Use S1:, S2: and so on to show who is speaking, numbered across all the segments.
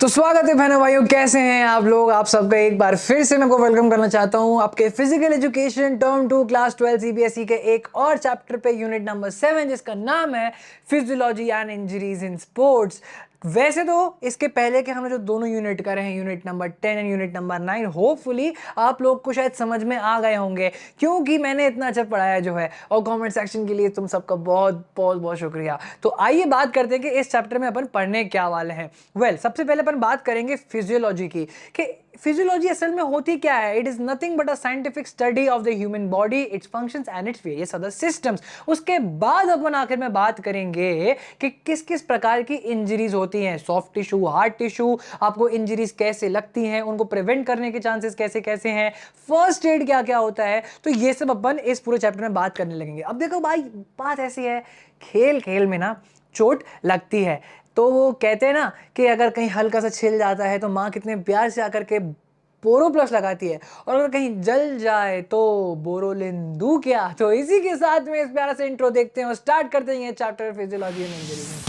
S1: तो स्वागत है बहनों भाइयों, कैसे हैं आप लोग। आप सबका एक बार फिर से मैं को वेलकम करना चाहता हूं आपके physical education term 2 class 12 CBSE के एक और चैप्टर पे, यूनिट नंबर 7, जिसका नाम है physiology and injuries in sports. वैसे तो इसके पहले के हमने जो दोनों यूनिट करे हैं, unit number 10 and unit number 9, hopefully आप लोग को शायद समझ में आ गए होंगे, क्योंकि मैंने इतना अच्छा पढ़ाया जो है। और कमेंट सेक्शन के लिए तुम सबका बहुत बहुत बहुत शुक्रिया। तो आइए बात करते हैं कि इस चैप्टर में अपन पढ़ने क्या वाले हैं। सबसे पहले अपन बात करेंगे फिजियोलॉजी की, कि फिजियोलॉजी असल में होती क्या है। It is nothing but a scientific study of the human body, it's functions and its various other systems. उसके बाद अपन आखिर में बात करेंगे कि किस किस प्रकार की इंजरीज होती हैं, सॉफ्ट टिश्यू, हार्ड टिश्यू, आपको इंजरीज कैसे लगती हैं, उनको प्रिवेंट करने के चांसेस कैसे कैसे हैं, फर्स्ट एड क्या क्या होता है। तो ये सब अपन इस पूरे चैप्टर में बात करने लगेंगे। अब देखो भाई, बात ऐसी है, खेल खेल में ना चोट लगती है। तो वो कहते हैं ना कि अगर कहीं हल्का सा छिल जाता है तो माँ कितने प्यार से आकर के बोरो प्लस लगाती है, और अगर कहीं जल जाए तो बोरोलिंदू क्या। तो इसी के साथ में इस प्यारा से इंट्रो देखते हैं और स्टार्ट करते हैं चैप्टर फिजियोलॉजी एंड इंजरीज।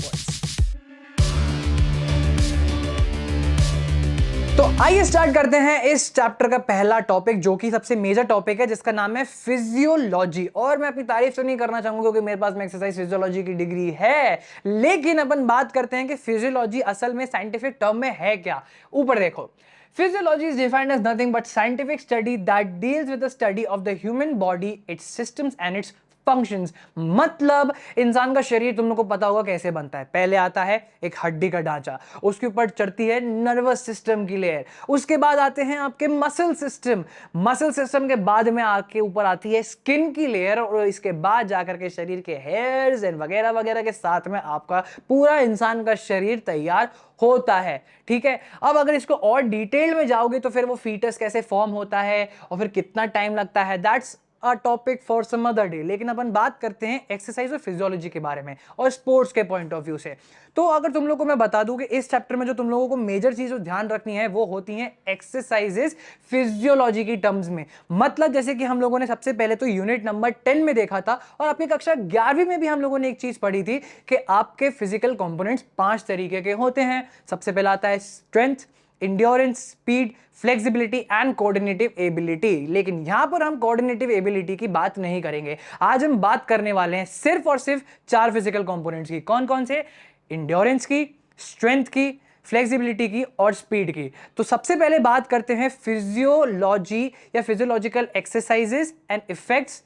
S1: तो आइए स्टार्ट करते हैं इस चैप्टर का पहला टॉपिक, जो कि सबसे मेजर टॉपिक है, जिसका नाम है फिजियोलॉजी। और मैं अपनी तारीफ तो नहीं करना चाहूंगा क्योंकि मेरे पास में एक्सरसाइज फिजियोलॉजी की डिग्री है, लेकिन अपन बात करते हैं कि फिजियोलॉजी असल में साइंटिफिक टर्म में है क्या। ऊपर देखो, Physiology is defined as nothing but scientific study that deals with the study of the human body, its systems and its functions. मतलब इंसान का शरीर तुम लोग को पता होगा कैसे बनता है। पहले आता है एक हड्डी का ढांचा, उसके ऊपर चढ़ती है नर्वस सिस्टम की लेयर, उसके बाद आते हैं आपके मसल सिस्टम, मसल सिस्टम के बाद में आके ऊपर आती है स्किन की लेयर, और इसके बाद जाकर के शरीर के हेयर्स एंड वगैरह वगैरह के साथ में आपका पूरा इंसान का शरीर तैयार होता है। ठीक है, अब अगर इसको और डिटेल में जाओगे तो फिर वो फीटस कैसे फॉर्म होता है और फिर कितना टाइम लगता है, that's a topic for some other day. लेकिन अपन बात करते हैं एक्सरसाइज और फिजियोलॉजी के बारे में और स्पोर्ट्स के पॉइंट ऑफ व्यू से। तो अगर तुम लोगों को मैं बता दूं कि इस चैप्टर में जो तुम लोगों को मेजर चीज ध्यान रखनी है वो होती हैं एक्सरसाइजेस फिजियोलॉजी की टर्म्स में। मतलब जैसे कि हम लोगों ने सबसे पहले तो यूनिट नंबर 10 में देखा था, और अपनी कक्षा 11वीं में भी हम लोगों ने एक चीज पढ़ी थी कि आपके फिजिकल कंपोनेंट्स 5 तरीके के होते हैं। सबसे पहला आता है strength, endurance, speed, flexibility and coordinative ability. लेकिन यहां पर हम कोऑर्डिनेटिव एबिलिटी की बात नहीं करेंगे। आज हम बात करने वाले हैं सिर्फ और सिर्फ 4 फिजिकल कंपोनेंट्स की। कौन कौन से? इंड्योरेंस की, स्ट्रेंथ की, फ्लेक्सिबिलिटी की और स्पीड की। तो सबसे पहले बात करते हैं फिजियोलॉजी या physiological exercises and effects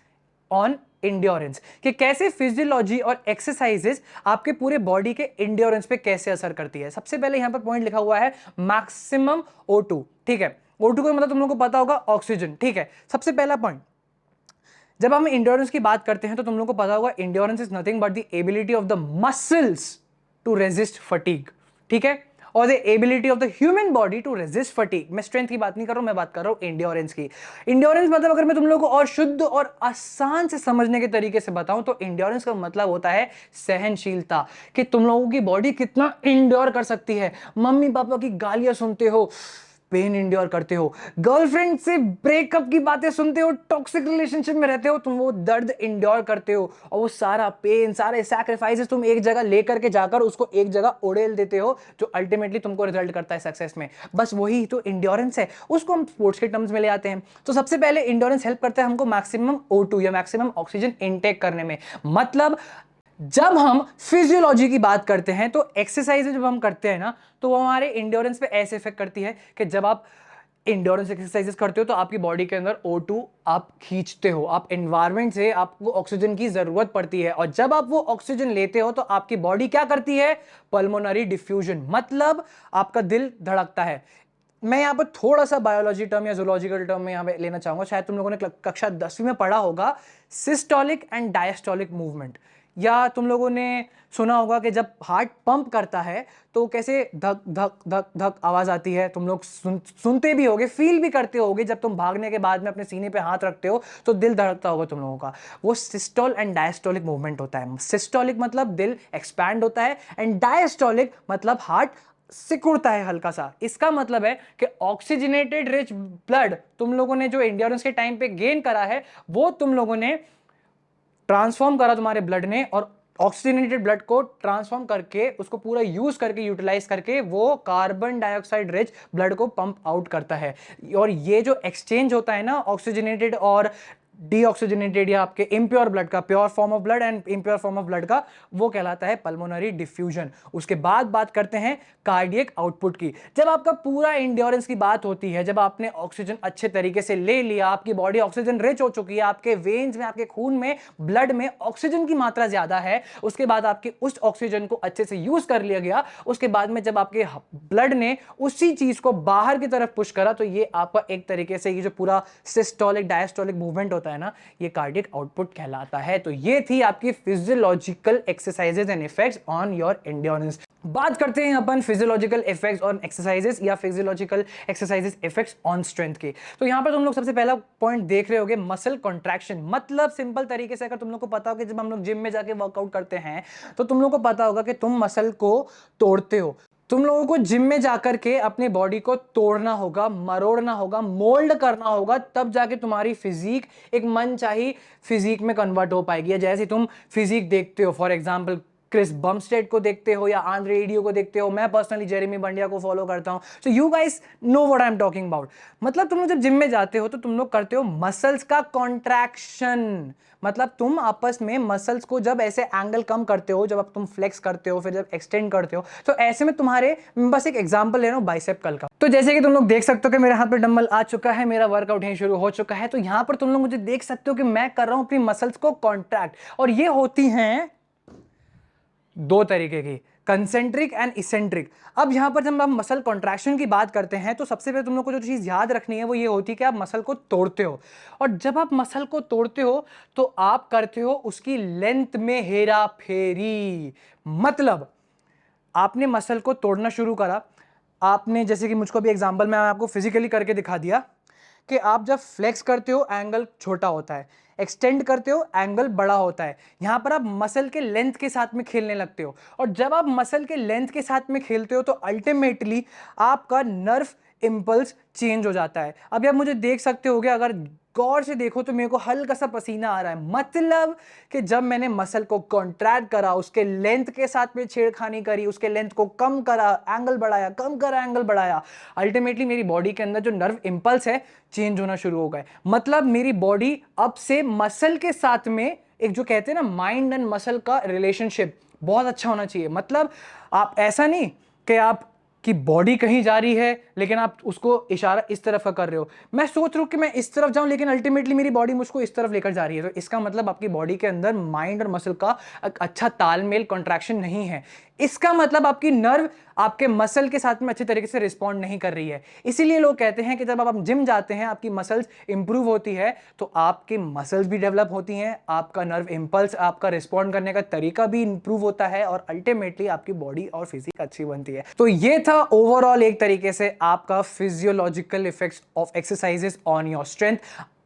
S1: on endurance, कि कैसे फिजियोलॉजी और एक्सरसाइजेस आपके पूरे बॉडी के इंड्योरेंस पे कैसे असर करती है। सबसे पहले यहां पर पॉइंट लिखा हुआ है मैक्सिमम O2। ठीक है, O2 का मतलब तुम लोगों को पता होगा ऑक्सीजन। ठीक है, सबसे पहला पॉइंट, जब हम इंड्योरेंस की बात करते हैं तो तुम लोगों को पता होगा endurance is nothing but the ability of the muscles to resist fatigue. ठीक है, और the ability of the human body to resist fatigue. मैं स्ट्रेंथ की बात नहीं कर रहा हूं, मैं बात कर रहा हूं इंड्योरेंस की। इंड्योरेंस मतलब अगर मैं तुम लोगों को और शुद्ध और आसान से समझने के तरीके से बताऊं तो इंड्योरेंस का मतलब होता है सहनशीलता, कि तुम लोगों की बॉडी कितना इंड्योर कर सकती है। मम्मी पापा की गालियां सुनते हो, पेन इंड्योर करते हो, गर्लफ्रेंड से ब्रेकअप की बातें सुनते हो, टॉक्सिक रिलेशनशिप में रहते हो, तुम वो दर्द इंड्योर करते हो, और वो सारा पेन, सारे सैक्रिफाइसेस तुम एक जगह लेकर के जाकर उसको एक जगह उड़ेल देते हो, जो अल्टीमेटली तुमको रिजल्ट करता है सक्सेस में। बस वही तो इंड्योरेंस है। उसको हम स्पोर्ट्स के टर्म्स में ले आते हैं। तो सबसे पहले इंड्योरेंस हेल्प करता है हमको मैक्सिमम O2 या मैक्सिमम ऑक्सीजन इनटेक करने में। मतलब जब हम फिजियोलॉजी की बात करते हैं तो एक्सरसाइज जब हम करते हैं ना, तो वो हमारे इंड्योरेंस पे ऐसे इफेक्ट करती है कि जब आप इंड्योरेंस एक्सरसाइजेस करते हो तो आपकी बॉडी के अंदर O2 आप खींचते हो, आप एनवायरनमेंट से आपको ऑक्सीजन की जरूरत पड़ती है, और जब आप वो ऑक्सीजन लेते हो तो आपकी बॉडी क्या करती है? पल्मोनरी डिफ्यूजन, मतलब आपका दिल धड़कता है। मैं यहां पर थोड़ा सा बायोलॉजी टर्म या जूलॉजिकल टर्म में यहां पे लेना चाहूंगा, शायद तुम लोगों ने कक्षा 10वीं में पढ़ा होगा, सिस्टोलिक एंड डायस्टोलिक मूवमेंट। या तुम लोगों ने सुना होगा कि जब हार्ट पंप करता है तो कैसे धक धक धक धक आवाज आती है। तुम लोग सुनते भी होगे, फील भी करते होगे, जब तुम भागने के बाद में अपने सीने पे हाथ रखते हो तो दिल धड़कता होगा तुम लोगों का। वो सिस्टोल एंड डायस्टोलिक मूवमेंट होता है। सिस्टोलिक मतलब दिल एक्सपैंड होता है, एंड डायस्टोलिक मतलब हार्ट सिकुड़ता है हल्का सा। इसका मतलब है कि ऑक्सीजनेटेड रिच ब्लड तुम लोगों ने जो इंड्योरेंस के टाइम पे गेन करा है, वो तुम लोगों ने ट्रांसफॉर्म करा तुम्हारे ब्लड ने, और ऑक्सीजनेटेड ब्लड को ट्रांसफॉर्म करके, उसको पूरा यूज करके, यूटिलाइज करके वो कार्बन डाइऑक्साइड रिच ब्लड को पंप आउट करता है। और ये जो एक्सचेंज होता है ना ऑक्सीजनेटेड और डीऑक्सीजनेटेड या आपके इम्प्योर ब्लड का, pure form of blood and impure form of blood का, वो कहलाता है पल्मोनरी डिफ्यूजन। उसके बाद बात करते हैं कार्डियक आउटपुट की। जब आपका पूरा इंड्योरेंस की बात होती है, जब आपने ऑक्सीजन अच्छे तरीके से ले लिया, आपकी बॉडी ऑक्सीजन रिच हो चुकी है, आपके वेन्स में, आपके खून में, ब्लड में ऑक्सीजन की मात्रा ज्यादा है, उसके बाद आपके उस ऑक्सीजन को अच्छे से यूज कर लिया गया, उसके बाद में जब आपके ब्लड ने उसी चीज को बाहर की तरफ पुश करा, तो ये आपका एक तरीके से ये जो पूरा सिस्टोलिक डायस्टोलिक मूवमेंट होता है ना, ये कार्डियक आउटपुट कहलाता है। तो ये थी आपकी physiological exercises and effects on your endurance. बात करते हैं अपन फिजियोलॉजिकल इफेक्ट्स ऑन एक्सरसाइजेस या physiological exercises effects on strength के। तो यहां पर तुम लोग सबसे पहला पॉइंट देख रहे होगे मसल कॉन्ट्रैक्शन। मतलब सिंपल तरीके से अगर तुम लोग को पता हो कि जब हम लोग जिम में जाके वर्कआउट करते हैं तो तुम लोग को पता होगा कि तुम मसल को तोड़ते हो। तुम लोगों को जिम में जाकर के अपने बॉडी को तोड़ना होगा, मरोड़ना होगा, मोल्ड करना होगा, तब जाके तुम्हारी फिजिक एक मनचाही फिजिक में कन्वर्ट हो पाएगी। या जैसे तुम फिजिक देखते हो, फॉर एग्जांपल क्रिस बमस्टेड को देखते हो या आंद्रे एडियो को देखते हो, मैं पर्सनली जेरेमी बंडिया को फॉलो करता हूं, so you guys know what I am talking about. मतलब तुम लोग जब जिम में जाते हो तो तुम लोग करते हो मसल्स का कॉन्ट्रैक्शन। मतलब तुम आपस में मसल्स को जब ऐसे एंगल कम करते हो, जब अब तुम फ्लेक्स करते हो, फिर जब एक्सटेंड करते हो, तो ऐसे में तुम्हारे, बस एक एग्जांपल ले रहा हूं बाइसेप कर्ल का। तो जैसे कि तुम लोग देख सकते हो कि मेरे हाथ पे डंबल आ चुका है, मेरा वर्कआउट यहीं शुरू हो चुका है। तो यहां पर तुम लोग मुझे देख सकते हो कि मैं कर रहा हूं अपनी मसल्स को कॉन्ट्रैक्ट, और ये होती हैं दो तरीके की, कंसेंट्रिक एंड इसेंट्रिक। अब यहां पर जब हम मसल कॉन्ट्रैक्शन की बात करते हैं तो सबसे पहले तुम लोग को जो चीज याद रखनी है वो ये होती है कि आप मसल को तोड़ते हो, और जब आप मसल को तोड़ते हो तो आप करते हो उसकी लेंथ में हेरा फेरी। मतलब आपने मसल को तोड़ना शुरू करा, आपने, जैसे कि मुझको भी एग्जांपल में आपको फिजिकली करके दिखा दिया कि आप जब फ्लेक्स करते हो एंगल छोटा होता है, एक्सटेंड करते हो एंगल बड़ा होता है। यहां पर आप मसल के लेंथ के साथ में खेलने लगते हो, और जब आप मसल के लेंथ के साथ में खेलते हो तो अल्टीमेटली आपका नर्व इंपल्स चेंज हो जाता है। अभी आप मुझे देख सकते होगे, अगर गौर से देखो तो मेरे को हल्का सा पसीना आ रहा है। मतलब कि जब मैंने मसल को कॉन्ट्रैक्ट करा, उसके लेंथ के साथ में छेड़खानी करी, उसके लेंथ को कम करा, एंगल बढ़ाया, कम करा, एंगल बढ़ाया, अल्टीमेटली मेरी बॉडी के अंदर जो नर्व इंपल्स है चेंज होना शुरू हो गए। मतलब मेरी बॉडी अब से मसल के साथ में एक, जो कहते हैं ना, माइंड एंड मसल का रिलेशनशिप बहुत अच्छा होना चाहिए। मतलब आप ऐसा नहीं कि आप कि बॉडी कहीं जा रही है लेकिन आप उसको इशारा इस तरफ का कर रहे हो, मैं सोच रहा हूं कि मैं इस तरफ जाऊं लेकिन अल्टीमेटली मेरी बॉडी मुझको इस तरफ लेकर जा रही है, तो इसका मतलब आपकी बॉडी के अंदर माइंड और मसल का एक अच्छा तालमेल, कॉन्ट्रैक्शन नहीं है। इसका मतलब आपकी नर्व आपके मसल के साथ में अच्छे तरीके से रिस्पॉन्ड नहीं कर रही है। इसीलिए लोग कहते हैं कि जब आप जिम जाते हैं आपकी मसल्स इंप्रूव होती है, तो आपकी मसल्स भी डेवलप होती हैं, आपका नर्व इंपल्स, आपका रिस्पॉन्ड करने का तरीका भी इंप्रूव होता है, और अल्टीमेटली आपकी बॉडी और फिजिक अच्छी बनती है। तो ये था ओवरऑल एक तरीके से आपका physiological effects of exercises on your strength.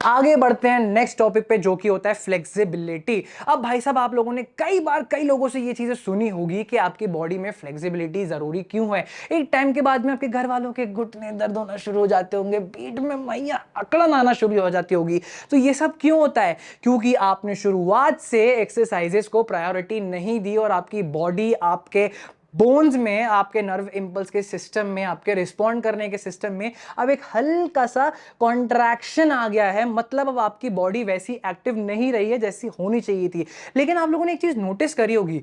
S1: आगे बढ़ते हैं नेक्स्ट टॉपिक पे, जो कि होता है फ्लेक्सिबिलिटी। अब भाई साहब, आप लोगों ने कई बार कई लोगों से ये चीजें सुनी होगी कि आपकी बॉडी में फ्लेक्सिबिलिटी जरूरी क्यों है। एक टाइम के बाद में आपके घर वालों के घुटने दर्द होना शुरू हो जाते होंगे, पीठ में मैया अकड़न आना शुरू हो जाती होगी। तो ये सब क्यों होता है? क्योंकि आपने शुरुआत से एक्सरसाइजेस को प्रायोरिटी नहीं दी, और आपकी बॉडी आपके बोन्स में, आपके नर्व इंपल्स के सिस्टम में, आपके रिस्पॉन्ड करने के सिस्टम में अब एक हल्का सा कॉन्ट्रैक्शन आ गया है। मतलब अब आपकी बॉडी वैसी एक्टिव नहीं रही है जैसी होनी चाहिए थी। लेकिन आप लोगों ने एक चीज नोटिस करी होगी,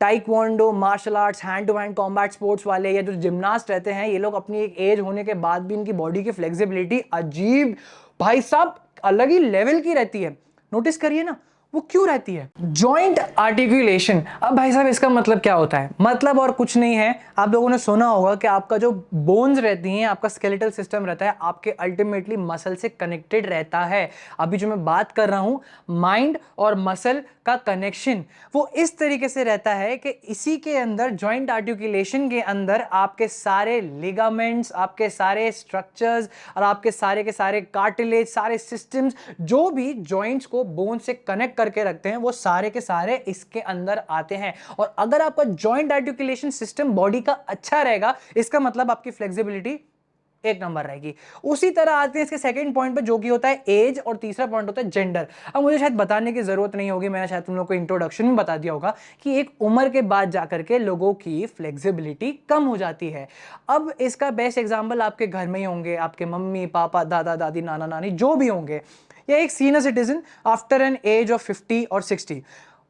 S1: taekwondo, martial arts, hand to hand combat sports वाले या जो जिम्नास्ट रहते हैं, ये लोग अपनी एक एज होने के बाद भी इनकी बॉडी की फ्लेक्सिबिलिटी अजीब, भाई साहब, अलग ही लेवल की रहती है। नोटिस करिए ना, वो क्यों रहती है? Joint articulation. अब भाई साहब, इसका मतलब क्या होता है? मतलब और कुछ नहीं है, आप लोगों ने सुना होगा कि आपका जो बोन्स रहती हैं, आपका स्केलेटल सिस्टम रहता है, आपके अल्टीमेटली मसल से कनेक्टेड रहता है। अभी जो मैं बात कर रहा हूं माइंड और मसल का कनेक्शन, वो इस तरीके से रहता है कि इसी के अंदर, जॉइंट आर्टिकुलेशन के अंदर, आपके सारे लिगामेंट्स, आपके सारे स्ट्रक्चर्स और आपके सारे के सारे कार्टिलेज, सारे सिस्टम्स जो भी जॉइंट्स को बोन से कनेक्ट करके रखते हैं, वो सारे के सारे इसके अंदर आते हैं। और अगर आपका जॉइंट आर्टिकुलेशन सिस्टम बॉडी का अच्छा रहेगा, इसका मतलब आपकी फ्लेक्सिबिलिटी एक नंबर रहेगी। उसी तरह आते हैं इसके सेकंड पॉइंट पे जो कि होता है एज, और तीसरा पॉइंट होता है जेंडर। अब मुझे शायद बताने की जरूरत नहीं होगी, मैंने शायद तुम लोग को इंट्रोडक्शन में बता दिया होगा कि एक उम्र के बाद जाकर के लोगों की फ्लेक्सिबिलिटी कम हो जाती है। अब इसका बेस्ट एग्जांपल आपके घर में ही होंगे, आपके मम्मी पापा दादा दादी नाना नानी जो भी होंगे, या एक senior citizen after an age of 50 और 60,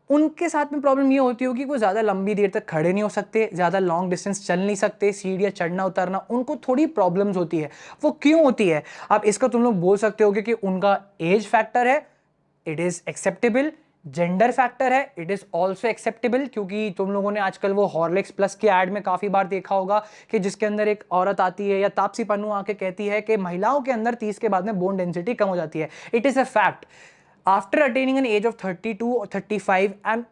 S1: उनके साथ में प्रॉब्लम ये होती होगी कि वो ज़्यादा लंबी देर तक खड़े नहीं हो सकते, ज़्यादा लॉन्ग डिस्टेंस चल नहीं सकते, सीढ़ियाँ चढ़ना उतरना उनको थोड़ी प्रॉब्लम्स होती है। वो क्यों होती है? अब इसका तुम लोग बोल सकते होगे कि उनका एज फैक्टर है, it is acceptable. Gender factor है, इट इज ऑल्सो एक्सेप्टेबल, क्योंकि तुम लोगों ने आजकल वो हॉर्लिक्स प्लस के ऐड में काफी बार देखा होगा कि जिसके अंदर एक औरत आती है या तापसी पन्नू आके कहती है कि महिलाओं के अंदर 30 के बाद में बोन डेंसिटी कम हो जाती है। It is a fact. After attaining an age of 32 और 35 एंड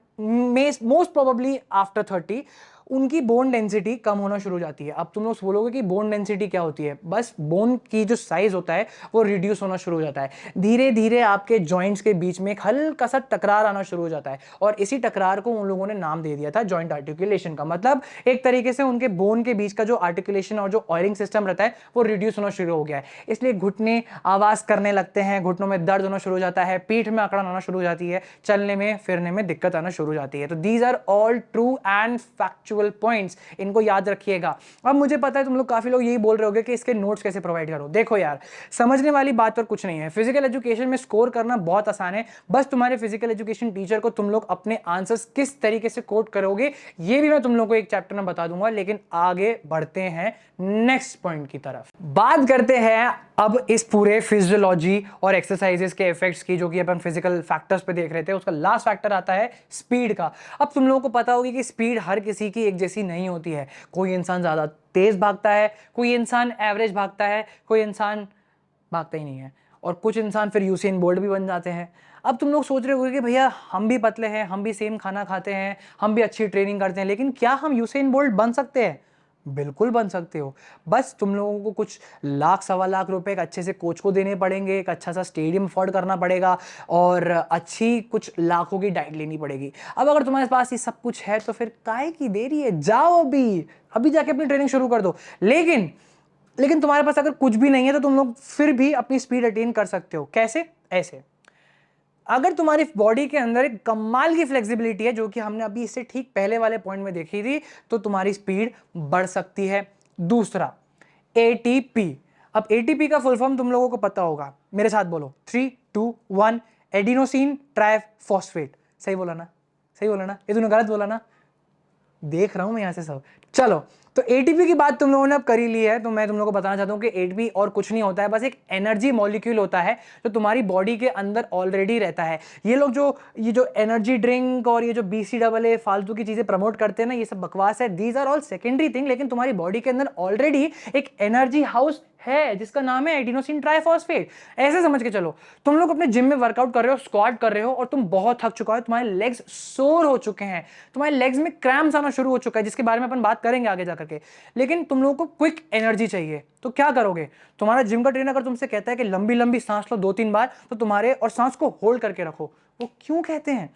S1: मोस्ट प्रोबेबली आफ्टर 30, उनकी बोन डेंसिटी कम होना शुरू हो जाती है। अब तुम लोग बोलोगे कि बोन डेंसिटी क्या होती है? बस बोन की जो साइज होता है वो रिड्यूस होना शुरू हो जाता है। धीरे धीरे आपके जॉइंट्स के बीच में एक हल्का सा टकरार आना शुरू हो जाता है, और इसी टकरार को उन लोगों ने नाम दे दिया था जॉइंट आर्टिकुलेशन का। मतलब एक तरीके से उनके बोन के बीच का जो आर्टिकुलेशन और जो ऑयरिंग सिस्टम रहता है वो रिड्यूस होना शुरू हो गया है। इसलिए घुटने आवाज करने लगते हैं, घुटनों में दर्द होना शुरू हो जाता है, पीठ में अकड़न आना शुरू हो जाती है, चलने में फिरने में दिक्कत आना शुरू हो जाती है। तो these are all true and factual points, इनको याद रखिएगा। अब मुझे पता है तुम लोग काफी लोग यही बोल रहे होगे कि इसके नोट्स कैसे प्रोवाइड करो। देखो यार, समझने वाली बात और कुछ नहीं है। फिजिकल एजुकेशन में स्कोर करना बहुत आसान है, बस तुम्हारे फिजिकल एजुकेशन टीचर को तुम लोग अपने आंसर्स किस तरीके से कोट करोगे ये भी मैं तुम लोग को एक चैप्टर में बता दूंगा। लेकिन आगे बढ़ते हैं नेक्स्ट पॉइंट की तरफ, बात करते हैं अब इस पूरे फिजियोलॉजी और एक्सरसाइजेस के इफेक्ट्स की, जो कि अपन फिजिकल फैक्टर्स पे देख रहे थे। उसका लास्ट फैक्टर आता है स्पीड का। अब तुम लोगों को पता होगी कि स्पीड हर किसी की एक जैसी नहीं होती है। कोई इंसान ज्यादा तेज भागता है, कोई इंसान एवरेज भागता है, कोई इंसान भागता ही नहीं है, और कुछ इंसान फिर यूसेन बोल्ट भी बन जाते हैं। अब तुम लोग सोच रहे होगे कि भैया हम भी पतले हैं, हम भी सेम खाना खाते हैं, हम भी अच्छी ट्रेनिंग करते हैं, लेकिन क्या हम यूसेन बोल्ट बन सकते हैं? बिल्कुल बन सकते हो। बस तुम लोगों को कुछ लाख सवा लाख रुपए एक अच्छे से कोच को देने पड़ेंगे, एक अच्छा सा स्टेडियम अफोर्ड करना पड़ेगा, और अच्छी कुछ लाखों की डाइट लेनी पड़ेगी। अब अगर तुम्हारे पास ये सब कुछ है तो फिर काहे की देरी है? जाओ अभी जाके अपनी ट्रेनिंग शुरू कर दो। लेकिन तुम्हारे पास अगर कुछ भी नहीं है तो तुम लोग फिर भी अपनी स्पीड अटेन कर सकते हो। कैसे? ऐसे, अगर तुम्हारी बॉडी के अंदर एक कमाल की फ्लेक्सिबिलिटी है, जो कि हमने अभी इससे ठीक पहले वाले पॉइंट में देखी थी, तो तुम्हारी स्पीड बढ़ सकती है। दूसरा, एटीपी। अब एटीपी का फुल फॉर्म तुम लोगों को पता होगा, मेरे साथ बोलो 3, 2, 1, एडिनोसिन ट्राइफॉस्फेट। सही बोला ना? सही बोला ना? ये तूने गलत बोला ना? देख रहा हूं मैं यहां से सब। चलो, तो एटीपी की बात तुम लोगों ने अब करी ली है, तो मैं तुम लोगों को बताना चाहता हूं कि एटीपी और कुछ नहीं होता है, बस एक एनर्जी मॉलिक्यूल होता है जो तुम्हारी बॉडी के अंदर ऑलरेडी रहता है। ये जो एनर्जी ड्रिंक और ये जो BCAA फालतू की चीजें प्रमोट करते हैं ना, ये सब बकवास है। These are all secondary thing, लेकिन तुम्हारी बॉडी के अंदर ऑलरेडी एक एनर्जी हाउस है जिसका नाम है एडिनोसिन ट्राइफॉस्फेट। ऐसे समझ के चलो, तुम लोग अपने जिम में वर्कआउट कर रहे हो, स्क्वाट कर रहे हो, और तुम बहुत थक चुका हो, तुम्हारे लेग्स सोर हो चुके हैं, तुम्हारे लेग्स में क्रैम्स आना शुरू हो चुका है, जिसके बारे में अपन बात करेंगे आगे जाकर के। लेकिन तुम लोगों को क्विक एनर्जी चाहिए, तो क्या करोगे? तुम्हारा जिम का ट्रेनर अगर तुमसे कहता है कि लंबी लंबी सांस लो 2-3 बार, तो तुम्हारे और सांस को होल्ड करके रखो। वो क्यों कहते हैं?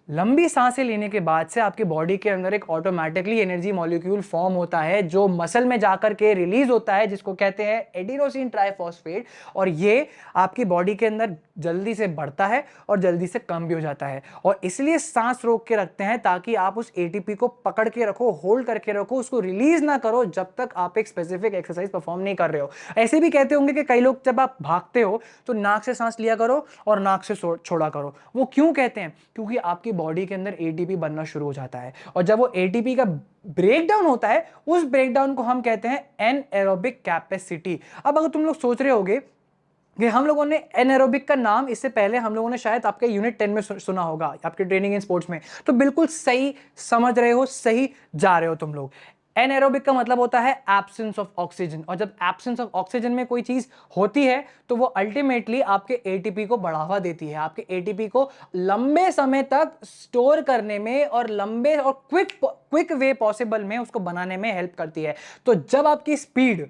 S1: लंबी सांसें लेने के बाद से आपकी बॉडी के अंदर एक ऑटोमेटिकली एनर्जी मॉलिक्यूल फॉर्म होता है जो मसल में जाकर के रिलीज होता है, जिसको कहते हैं एडिनोसिन ट्राइफॉस्फेट, और ये आपकी बॉडी के अंदर जल्दी से बढ़ता है और जल्दी से कम भी हो जाता है। और इसलिए सांस रोक के रखते हैं ताकि आप उस एटीपी को पकड़ के रखो, होल्ड करके रखो, उसको रिलीज ना करो जब तक आप एक स्पेसिफिक एक्सरसाइज परफॉर्म नहीं कर रहे हो। ऐसे भी कहते होंगे कि कई लोग जब आप भागते हो तो नाक से सांस लिया करो और नाक से छोड़ा करो। वो क्यों कहते हैं? क्योंकि आपकी बॉडी के अंदर एटीपी बनना शुरू हो जाता है, और जब वो एटीपी का ब्रेकडाउन होता है, उस ब्रेकडाउन को हम कहते हैं एनएरोबिक कैपेसिटी। अब अगर तुम लोग सोच रहे होगे कि हम लोगों ने एनएरोबिक का नाम इससे पहले हम लोगों ने शायद आपके यूनिट 10 में सुना होगा, आपके ट्रेनिंग इन स्पोर्ट्स में, तो बिल्कुल सही समझ रहे हो, सही जा रहे हो तुम लोग। एनएरोबिक का मतलब होता है एब्सेंस ऑफ ऑक्सीजन, और जब एब्सेंस ऑफ ऑक्सीजन में कोई चीज होती है तो वो अल्टीमेटली आपके एटीपी को बढ़ावा देती है, आपके एटीपी को लंबे समय तक स्टोर करने में और लंबे और क्विक वे पॉसिबल में उसको बनाने में हेल्प करती है। तो जब आपकी स्पीड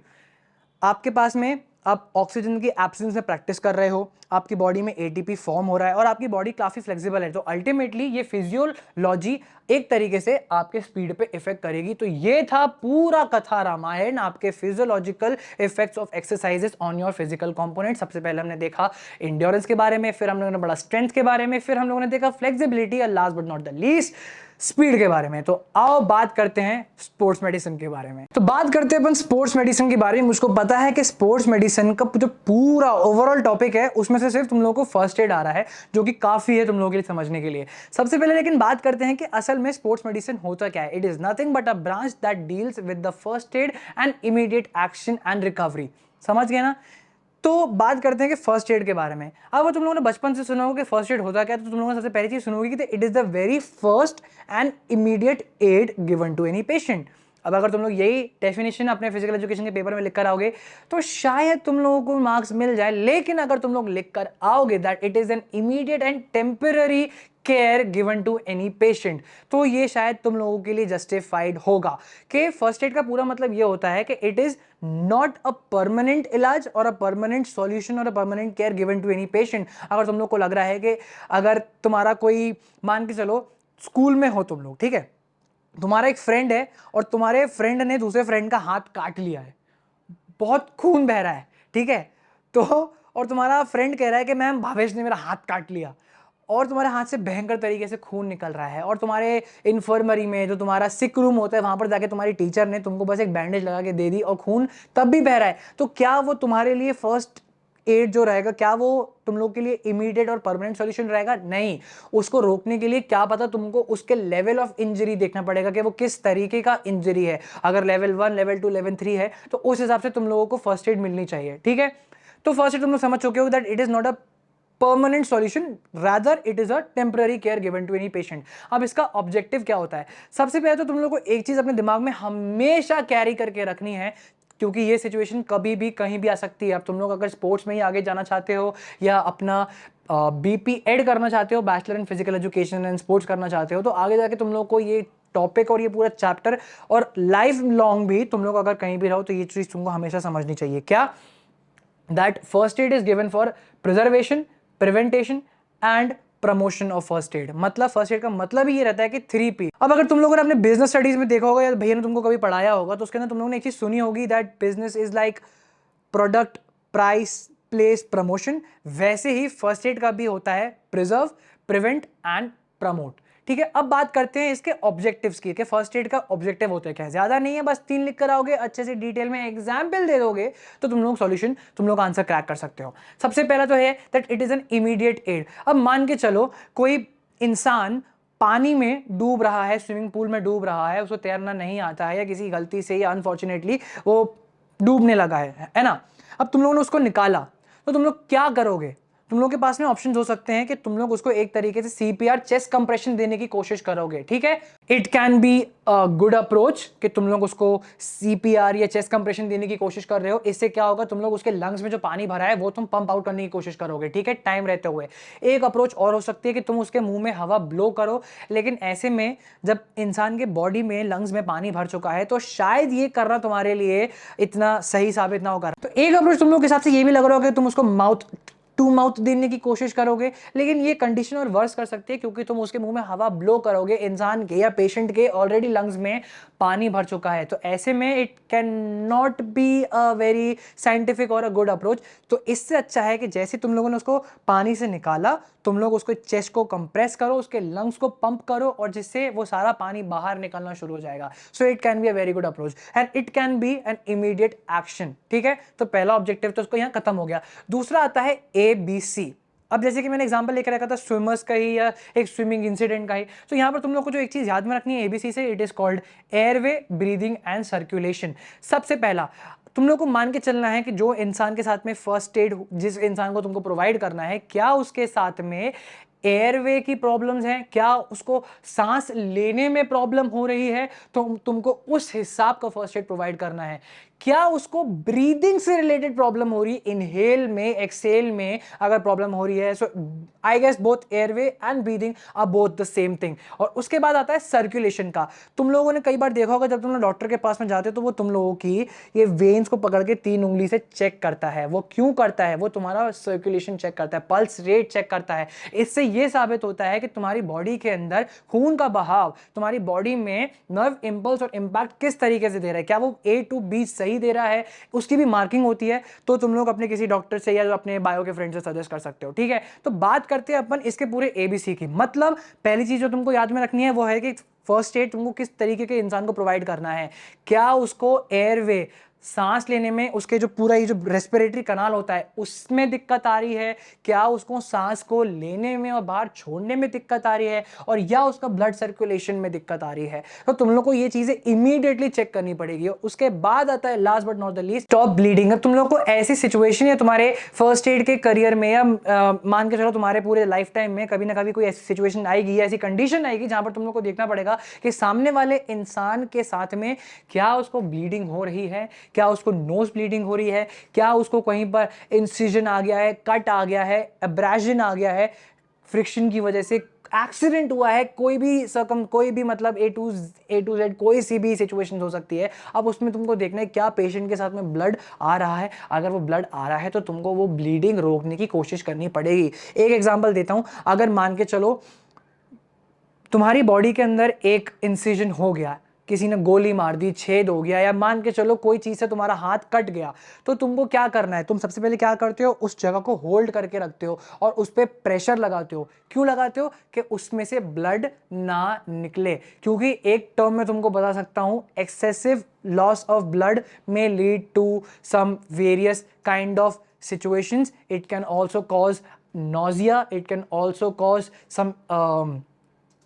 S1: आपके पास में आप ऑक्सीजन की एब्सेंस में प्रैक्टिस कर रहे हो, आपकी बॉडी में एटीपी फॉर्म हो रहा है और आपकी बॉडी काफी फ्लेक्सिबल है, तो अल्टीमेटली ये फिजियोलॉजी एक तरीके से आपके स्पीड पे इफेक्ट करेगी। तो ये था पूरा कथा रामायण, आपके physiological effects of exercises on your physical component. सबसे पहले हमने देखा इंड्योरेंस के बारे में, फिर हम लोगों ने बड़ा स्ट्रेंथ के बारे में, फिर हम लोगों ने देखा फ्लेक्सिबिलिटी और last but not the least speed के बारे में। तो आओ बात करते हैं स्पोर्ट्स मेडिसिन के बारे में। तो बात करते हैं अपन स्पोर्ट्स मेडिसिन के बारे में। मुझको पता है कि स्पोर्ट्स मेडिसिन का जो पूरा ओवरऑल टॉपिक है उसमें से सिर्फ तुम लोगों को फर्स्ट एड आ रहा है, जो कि काफी है तुम लोगों के लिए समझने के लिए। सबसे पहले लेकिन बात करते हैं कि असल में स्पोर्ट्स मेडिसिन होता क्या है। It is nothing but a branch that deals with the first aid and immediate action and recovery. समझ गए ना? तो बात करते हैं कि फर्स्ट एड के बारे में। अब तुम लोगों ने बचपन से सुना होगा कि फर्स्ट एड होता क्या है, तो तुम लोगों ने सबसे पहली चीज सुनोगी कि it is the very first and immediate aid given to any patient. अब अगर तुम लोग यही डेफिनेशन अपने फिजिकल एजुकेशन के पेपर में लिख कर आओगे तो शायद तुम लोगों को मार्क्स मिल जाए, लेकिन अगर तुम लोग लिख कर आओगे that it is an immediate and temporary care given to any patient, तो ये शायद तुम लोगों के लिए जस्टिफाइड होगा कि फर्स्ट एड का पूरा मतलब ये होता है कि it is not a permanent इलाज और अ परमानेंट सॉल्यूशन और a permanent care given to any patient. अगर तुम लोग को लग रहा है कि अगर तुम्हारा कोई, मान के चलो स्कूल में हो तुम लोग, ठीक है, तुम्हारा एक फ्रेंड है और तुम्हारे फ्रेंड ने दूसरे फ्रेंड का हाथ काट लिया है, बहुत खून बह रहा है, ठीक है, तो और तुम्हारा फ्रेंड कह रहा है कि मैम भावेश ने मेरा हाथ काट लिया, और तुम्हारे हाथ से भयंकर तरीके से खून निकल रहा है, और तुम्हारे इन्फर्मरी में जो तुम्हारा सिक रूम होता है वहां पर जाके तुम्हारी टीचर ने तुमको बस एक बैंडेज लगा के दे दी और खून तब भी बह रहा है, तो क्या वो तुम्हारे लिए फर्स्ट एड जो रहेगा, क्या वो तुम लोग के लिए इमीडिएट और परमानेंट सॉल्यूशन रहेगा? नहीं। उसको रोकने के लिए क्या पता तुमको उसके लेवल ऑफ इंजरी देखना पड़ेगा कि वो किस तरीके का इंजरी है। अगर लेवल 1, लेवल 2, लेवल 3 है तो उस हिसाब से तुम लोगों को फर्स्ट एड मिलनी चाहिए, ठीक है। तो फर्स्ट एड तुम लोग समझ चुके हो that it is not a permanent solution, rather it is a temporary care given to any patient. अब इसका ऑब्जेक्टिव क्या होता है? सबसे पहले तो तुम लोग को एक चीज अपने दिमाग में हमेशा कैरी करके रखनी है, क्योंकि ये सिचुएशन कभी भी कहीं भी आ सकती है। अब तुम लोग अगर स्पोर्ट्स में ही आगे जाना चाहते हो या अपना बीपी एड करना चाहते हो, bachelor in physical education and sports करना चाहते हो, तो आगे जाके तुम लोग को ये टॉपिक और ये पूरा चैप्टर और लाइफ लॉन्ग भी तुम लोग अगर कहीं भी रहो तो ये चीज तुमको हमेशा समझनी चाहिए। क्या? That first aid is given for preservation, prevention and promotion of first aid. मतलब फर्स्ट एड का मतलब ही ये रहता है कि 3P। अब अगर तुम लोगों ने अपने बिजनेस स्टडीज में देखा होगा या भैया ने तुमको कभी पढ़ाया होगा तो उसके अंदर तुम लोगों ने एक चीज सुनी होगी that business is like product, price, place, promotion. वैसे ही फर्स्ट एड का भी होता है प्रिजर्व, प्रिवेंट एंड प्रमोट, ठीक है। अब बात करते हैं इसके ऑब्जेक्टिव्स की कि फर्स्ट एड का ऑब्जेक्टिव होता है क्या। ज्यादा नहीं है, बस 3 लिख कर आओगे, अच्छे से डिटेल में एग्जाम्पल दे दोगे तो तुम लोग सॉल्यूशन, तुम लोग आंसर क्रैक कर सकते हो। सबसे पहला तो है that it is an immediate aid. अब मान के चलो कोई इंसान पानी में डूब रहा है, स्विमिंग पूल में डूब रहा है, उसको तैरना नहीं आता है या किसी गलती से या अनफॉर्चुनेटली वो डूबने लगा है ना। अब तुम लोगों ने उसको निकाला तो तुम लोग क्या करोगे? तुम लोग के पास में ऑप्शंस हो सकते हैं कि तुम लोग उसको एक तरीके से सीपीआर, चेस्ट कंप्रेशन देने की कोशिश करोगे, ठीक है। It can be a good approach कि तुम लोग उसको सीपीआर या चेस्ट कंप्रेशन देने की कोशिश कर रहे हो। इससे क्या होगा, तुम लोग उसके लंग्स में जो पानी भरा है वो तुम पंप आउट करने की कोशिश करोगे, ठीक है, टाइम रहते हुए। एक अप्रोच और हो सकती है कि तुम उसके मुंह में हवा ब्लो करो, लेकिन ऐसे में जब इंसान के बॉडी में, लंग्स में पानी भर चुका है तो शायद ये करना तुम्हारे लिए इतना सही साबित ना होगा। तो एक अप्रोच तुम लोग के हिसाब से ये भी लग रहा होगा कि तुम उसको माउथ टू माउथ देने की कोशिश करोगे, लेकिन ये कंडीशन और वर्स कर सकती है क्योंकि तुम उसके मुंह में हवा ब्लो करोगे, इंसान के या पेशेंट के ऑलरेडी लंग्स में पानी भर चुका है। तो ऐसे में it can not be a very scientific और अ गुड अप्रोच। तो इससे अच्छा है कि जैसे तुम लोगों ने उसको पानी से निकाला, तुम लोग उसको चेस्ट को कंप्रेस करो, उसके लंग्स को पंप करो और जिससे वो सारा पानी बाहर निकलना शुरू हो जाएगा। So it can be a very good approach and it can B an immediate action, ठीक है। तो पहला ऑब्जेक्टिव तो उसको यहां खत्म हो गया। दूसरा आता है ABC। अब जैसे कि मैंने एग्जांपल लेकर रखा था स्विमर्स का ही या एक स्विमिंग इंसिडेंट का ही, तो यहां पर तुम लोग को जो एक चीज याद में रखनी है ABC से, it is called airway, breathing and circulation. सबसे पहला तुम लोग को मान के चलना है कि जो इंसान के साथ में फर्स्ट एड, जिस इंसान को तुमको प्रोवाइड करना है, क्या उसके साथ में एयरवे की प्रॉब्लम्स हैं, क्या उसको सांस लेने में प्रॉब्लम हो रही है, तो तुमको उस हिसाब का फर्स्ट एड प्रोवाइड करना है। क्या उसको ब्रीदिंग से रिलेटेड प्रॉब्लम हो रही है, इनहेल में एक्सेल में अगर प्रॉब्लम हो रही है, so I guess both airway and breathing are both the same thing. और उसके बाद आता है सर्कुलेशन का। तुम लोगों ने कई बार देखा होगा जब तुम लोग डॉक्टर के पास में जाते हो तो वो तुम लोगों की ये वेन्स को पकड़ के 3 उंगली से चेक करता है। वो क्यों करता है? वो तुम्हारा सर्कुलेशन चेक करता है, पल्स रेट चेक करता है। इससे ये साबित होता है कि तुम्हारी बॉडी के अंदर खून का बहाव, तुम्हारी बॉडी में नर्व इंपल्स और इंपैक्ट किस तरीके से दे रहा है, क्या वो ए टू बी सही दे रहा है, उसकी भी मार्किंग होती है। तो तुम लोग अपने किसी डॉक्टर से या अपने बायो के फ्रेंड से सजेस्ट कर सकते हो, ठीक है। तो बात करते हैं अपन इसके पूरे एबीसी की। मतलब पहली चीज जो तुमको याद में रखनी है वो है कि फर्स्ट एड तुमको किस तरीके के इंसान को प्रोवाइड करना है। क्या उसको एयरवे, सांस लेने में उसके जो पूरा ये जो रेस्पिरेटरी कनाल होता है उसमें दिक्कत आ रही है, क्या उसको सांस को लेने में और बाहर छोड़ने में दिक्कत आ रही है, और या उसका ब्लड सर्कुलेशन में दिक्कत आ रही है। तो तुम लोग को ये चीजें इमीडिएटली चेक करनी पड़ेगी। और उसके बाद आता है last but not the least, stop bleeding. अब तुम लोग को ऐसी सिचुएशन या तुम्हारे फर्स्ट एड के करियर में या मान के चलो तुम्हारे पूरे लाइफ टाइम में कभी ना कभी कोई ऐसी सिचुएशन आएगी, ऐसी कंडीशन आएगी जहां पर तुम लोग को देखना पड़ेगा कि सामने वाले इंसान के साथ में क्या उसको ब्लीडिंग हो रही है, क्या उसको नोज ब्लीडिंग हो रही है, क्या उसको कहीं पर इंसिजन आ गया है, कट आ गया है, एब्रेजन आ गया है, फ्रिक्शन की वजह से एक्सीडेंट हुआ है, कोई भी मतलब ए टू जेड कोई सी भी सिचुएशन हो सकती है। अब उसमें तुमको देखना है क्या पेशेंट के साथ में ब्लड आ रहा है। अगर वो ब्लड आ रहा है तो तुमको वो ब्लीडिंग रोकने की कोशिश करनी पड़ेगी। एक एग्जांपल देता हूं, अगर मान के चलो तुम्हारी बॉडी के अंदर एक इंसिजन हो गया, किसी ने गोली मार दी, छेद हो गया, या मान के चलो कोई चीज से तुम्हारा हाथ कट गया, तो तुमको क्या करना है? तुम सबसे पहले क्या करते हो? उस जगह को होल्ड करके रखते हो और उस पर प्रेशर लगाते हो। क्यों लगाते हो? कि उसमें से ब्लड ना निकले। क्योंकि एक टर्म में तुमको बता सकता हूं, excessive loss of blood may lead to some various kind of situations. It can also cause nausea, it can also cause some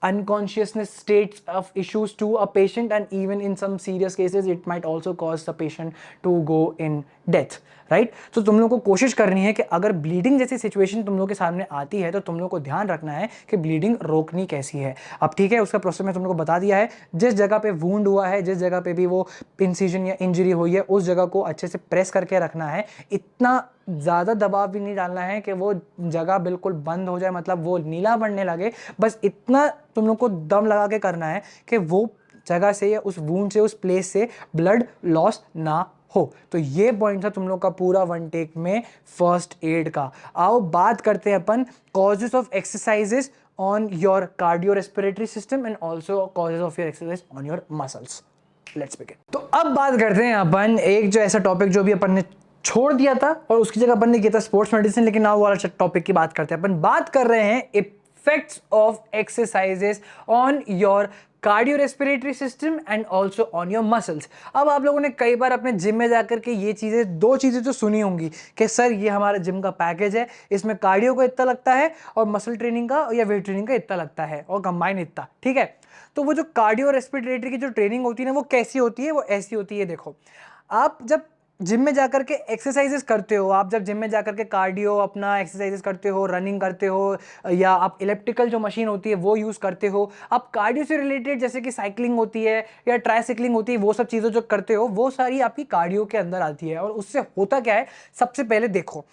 S1: unconsciousness states of issues to a patient, and even in some serious cases it might also cause the patient to go in death, right. तो तुम लोग को कोशिश करनी है कि अगर bleeding जैसी सिचुएशन तुम लोग के सामने आती है तो तुम लोग को ध्यान रखना है कि ब्लीडिंग रोकनी कैसी है। अब ठीक है, उसका प्रोसेस मैं तुम लोग को बता दिया है। जिस जगह पे वुंड हुआ है, जिस जगह पे भी वो इंसिजन या इंजरी हुई है, उस जगह को अच्छे से प्रेस करके रखना है। इतना ज़्यादा दबाव भी नहीं डालना है कि वो जगह बिल्कुल बंद हो जाए, मतलब वो नीला पड़ने लगे। बस इतना तुम लोग को दम लगा के करना है कि वो जगह से या उस वुंड से, उस प्लेस से ब्लड लॉस ना हो। तो ये पॉइंट था तुम लोग का पूरा वन टेक में फर्स्ट एड का। आओ बात करते हैं अपन causes of exercises on your cardio respiratory system and also causes of your exercise on your muscles. Let's begin. तो अब बात करते हैं अपन एक जो ऐसा टॉपिक जो भी अपन ने छोड़ दिया था और उसकी जगह अपन ने किया था स्पोर्ट्स मेडिसिन, लेकिन नाउ वाला टॉपिक की बात करते हैं। अपन बात कर रहे हैं effects of exercises on your cardio respiratory system and also on your muscles. अब आप लोगों ने कई बार अपने जिम में जाकर के ये चीज़ें, दो चीज़ें तो सुनी होंगी कि सर ये हमारा जिम का पैकेज है, इसमें कार्डियो का इतना लगता है और मसल ट्रेनिंग का या वेट ट्रेनिंग का इतना लगता है और कंबाइन इतना, ठीक है। तो वो जो कार्डियो रेस्पिरेटरी की जो ट्रेनिंग होती है ना, वो कैसी होती है? वो ऐसी होती है, देखो आप जब जिम में जाकर के एक्सरसाइजेस करते हो, आप जब जिम में जाकर के कार्डियो अपना एक्सरसाइजेस करते हो, रनिंग करते हो, या आप इलेप्टिकल जो मशीन होती है वो यूज़ करते हो, आप कार्डियो से रिलेटेड जैसे कि साइकिलिंग होती है या ट्राईसाइक्लिंग होती है, वो सब चीज़ें जो करते हो वो सारी आपकी कार्डियो के अंदर आती है। और उससे होता क्या है, सबसे पहले देखो,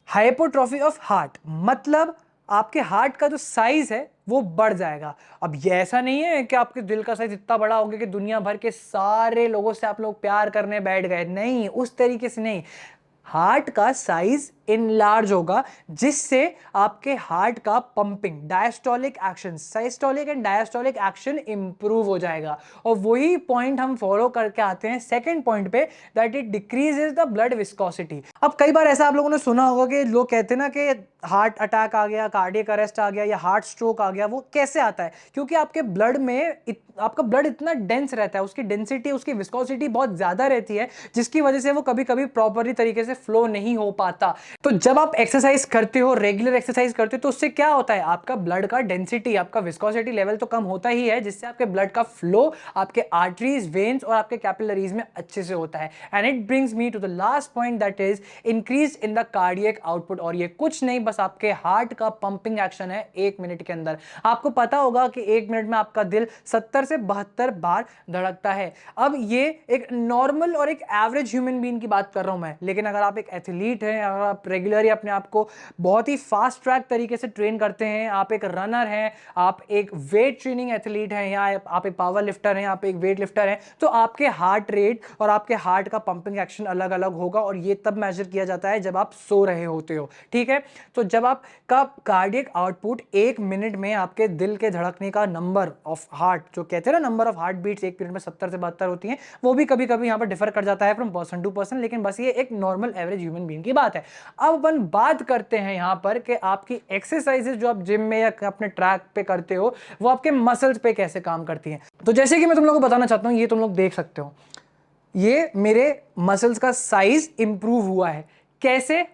S1: हाइपोट्रोफी ऑफ हार्ट, मतलब आपके हार्ट का जो साइज है वो बढ़ जाएगा। अब ये ऐसा नहीं है कि आपके दिल का साइज इतना बड़ा हो गया कि दुनिया भर के सारे लोगों से आप लोग प्यार करने बैठ गए, नहीं, उस तरीके से नहीं। हार्ट का साइज इनलार्ज होगा जिससे आपके हार्ट का pumping, diastolic action, systolic and diastolic action improve हो जाएगा। और वही पॉइंट हम फॉलो करके आते हैं सेकंड पॉइंट पे, that it decreases the blood viscosity. अब कई बार ऐसा आप लोगों ने सुना होगा कि लोग कहते हैं ना कि हार्ट अटैक आ गया, कार्डियक अरेस्ट आ गया या हार्ट स्ट्रोक आ गया। वो कैसे आता है? क्योंकि आपके ब्लड में आपका ब्लड इतना डेंस रहता है, उसकी डेंसिटी, उसकी विस्कोसिटी बहुत ज्यादा रहती है, जिसकी वजह से वो कभी कभी प्रॉपरली तरीके से फ्लो नहीं हो पाता। तो जब आप एक्सरसाइज करते हो, रेगुलर एक्सरसाइज करते हो, तो उससे क्या होता है, आपका ब्लड का डेंसिटी, आपका विस्कोसिटी लेवल तो कम होता ही है, जिससे आपके ब्लड का फ्लो आपके आर्टरीज, वेन्स और आपके कैपिलरीज में अच्छे से होता है। And it brings me to the last point, that is increase in the cardiac output. और ये कुछ नहीं, बस आपके हार्ट का पंपिंग एक्शन है 1 मिनट के अंदर। आपको पता होगा कि 1 मिनट में आपका दिल 70 से 72 बार धड़कता है। अब ये एक नॉर्मल और एक एवरेज ह्यूमन बीइंग की बात कर रहा हूं मैं, लेकिन अगर आप एक एथलीट हैं, अगर आप रेगुलरली अपने आप को बहुत ही फास्ट ट्रैक तरीके से ट्रेन करते हैं, आप एक रनर हैं, आप एक वेट ट्रेनिंग एथलीट हैं, या आप एक पावर लिफ्टर हैं, आप एक वेट लिफ्टर हैं, तो आपके हार्ट रेट और आपके हार्ट का पंपिंग एक्शन अलग अलग होगा। और ये तब मेजर किया जाता है जब आप सो रहे होते हो, ठीक है। तो जब आपका कार्डियक आउटपुट 1 मिनट में आपके दिल के धड़कने का नंबर ऑफ हार्ट, जो कहते हैं ना number of heart beats 1 minute में 70 से 72 होती हैं, वो भी कभी कभी यहां पर डिफर कर जाता है फ्रॉम पर्सन टू पर्सन, लेकिन बस ये एक नॉर्मल एवरेज ह्यूमन बीइंग की बात है। अब अपन बात करते हैं यहां पर कि आपकी एक्सरसाइजेस जो आप जिम में या अपने ट्रैक पे करते हो, वो आपके मसल्स पे कैसे काम करती हैं। तो जैसे कि मैं तुम लोगों को बताना चाहता हूं, ये तुम लोग देख सकते हो, ये मेरे मसल्स का साइज इंप्रूव हुआ है। कैसे?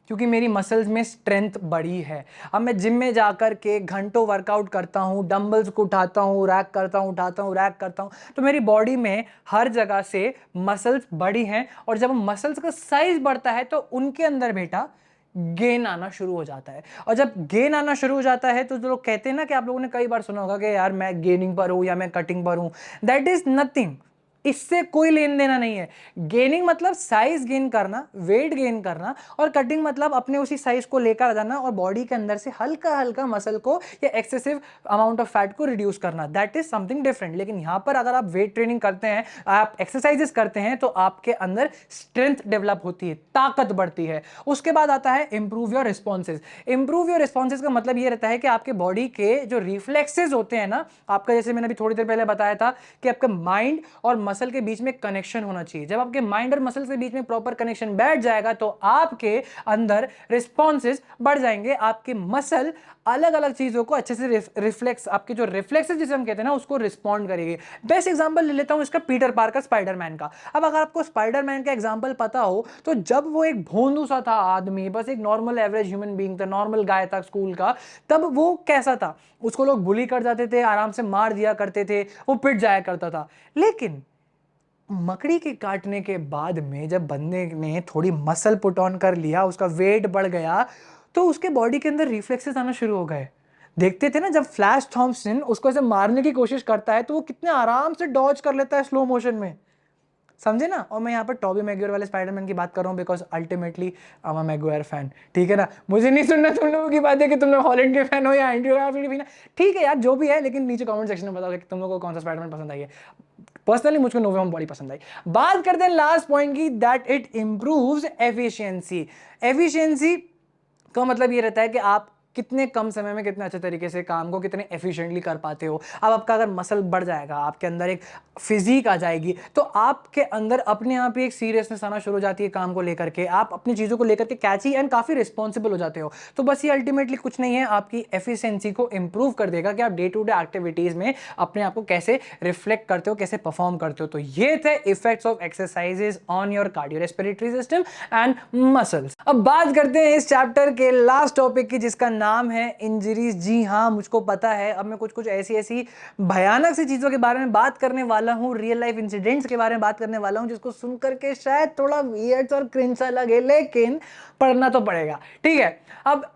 S1: क्योंकि मेरी मसल्स में स्ट्रेंथ बढ़ी है। अब मैं जिम में जाकर के घंटों वर्कआउट करता हूँ, डंबल्स को उठाता हूँ, रैक करता हूँ, उठाता हूँ, रैक करता हूँ, तो मेरी बॉडी में हर जगह से मसल्स बढ़ी हैं। और जब मसल्स का साइज बढ़ता है तो उनके अंदर बेटा गेन आना शुरू हो जाता है। और जब गेन आना शुरू हो जाता है तो जो लोग कहते हैं ना, कि आप लोगों ने कई बार सुना होगा कि यार मैं गेनिंग पर हूं या मैं कटिंग पर हूं, दैट इज नथिंग। इससे कोई लेन देना नहीं है। गेनिंग मतलब साइज गेन करना, वेट गेन करना, और कटिंग मतलब अपने उसी साइज को लेकर आ जाना और बॉडी के अंदर से हल्का हल्का मसल को या एक्सेसिव अमाउंट ऑफ फैट को रिड्यूस करना, दैट इज समथिंग डिफरेंट। लेकिन यहां पर अगर आप वेट ट्रेनिंग करते हैं, आप एक्सरसाइजेस करते हैं, तो आपके अंदर स्ट्रेंथ डेवलप होती है, ताकत बढ़ती है। उसके बाद आता है improve your responses. Improve your responses का मतलब यह रहता है कि आपके बॉडी के जो रिफ्लेक्सेस होते हैं ना, आपका जैसे मैंने अभी थोड़ी देर पहले बताया था कि आपका माइंड और मसल के बीच में कनेक्शन होना चाहिए। जब आपके माइंड और मसल के बीच में प्रॉपर कनेक्शन बैठ जाएगा तो आपके अंदर रिस्पॉन्सेज बढ़ जाएंगे। आपके मसल अलग अलग चीजों को अच्छे से रिफ्लेक्स, आपके जो रिफ्लेक्सेस जिसे हम कहते हैं ना, उसको रिस्पॉन्ड करेंगे। बेस्ट एग्जांपल ले लेता हूं इसका पीटर पार्कर स्पाइडरमैन का। अब अगर आपको स्पाइडरमैन का एग्जांपल पता हो, तो जब वो एक भोंदू सा था आदमी, बस एक नॉर्मल एवरेज ह्यूमन बीइंग था, नॉर्मल गाय था स्कूल का, तब वो कैसा था? उसको लोग बुली कर जाते थे, आराम से मार दिया करते थे, वो पिट जाया करता था। लेकिन मकड़ी के काटने के बाद में जब बंदे ने थोड़ी मसल पुट ऑन कर लिया, उसका वेट बढ़ गया, तो उसके बॉडी के अंदर रिफ्लेक्सेस आना शुरू हो गए। देखते थे ना, जब फ्लैश थॉम्पसन उसको ऐसे मारने की कोशिश करता है तो वो कितने आराम से डॉज कर लेता है स्लो मोशन में, समझे ना। और मैं यहाँ पर टॉबी मैगुआयर वाले स्पाइडरमैन की बात कर रहा हूँ, because ultimately I am a Maguire fan, ठीक है ना। मुझे नहीं सुनना तुम लोगों की बात है कि तुम लोग हॉलैंड के फैन हो या एंड्रयू गारफील्ड के फैन, ठीक है यार, जो भी है, लेकिन नीचे कमेंट सेक्शन में बताओ कि तुम लोगों को कौन सा स्पाइडरमैन पसंद आई है। पर्सनली मुझको नो वे होम बड़ी पसंद आई। बात करते हैं लास्ट पॉइंट की, that it improves efficiency. Efficiency का मतलब ये रहता है कि आप कितने कम समय में कितने अच्छे तरीके से काम को कितने एफिशिएंटली कर पाते हो। अब आपका अगर मसल बढ़ जाएगा, आपके अंदर एक फिजिक आ जाएगी, तो आपके अंदर अपने आप ही एक सीरियसनेस आना शुरू हो जाती है काम को लेकर के। आप अपनी चीज़ों को लेकर के कैची एंड काफ़ी रिस्पॉन्सिबल हो जाते हो। तो बस ये अल्टीमेटली कुछ नहीं है, आपकी एफिशिएंसी को इंप्रूव कर देगा कि आप डे टू डे एक्टिविटीज़ में अपने आप को कैसे रिफ्लेक्ट करते हो, कैसे परफॉर्म करते हो। तो ये थे effects of exercises on your cardiorespiratory system and muscles. अब बात करते हैं इस चैप्टर के लास्ट टॉपिक की, जिसका नाम है इंजरीज। जी हाँ, मुझको पता है, अब मैं कुछ ऐसी भयानक सी चीजों के बारे में बात करने वाला हूँ, रियल लाइफ इंसिडेंट्स के बारे में बात करने वाला हूँ, जिसको सुनकर के शायद थोड़ा वियर्ड और क्रिंज सा लगे, लेकिन पढ़ना तो पड़ेगा, ठीक है। अब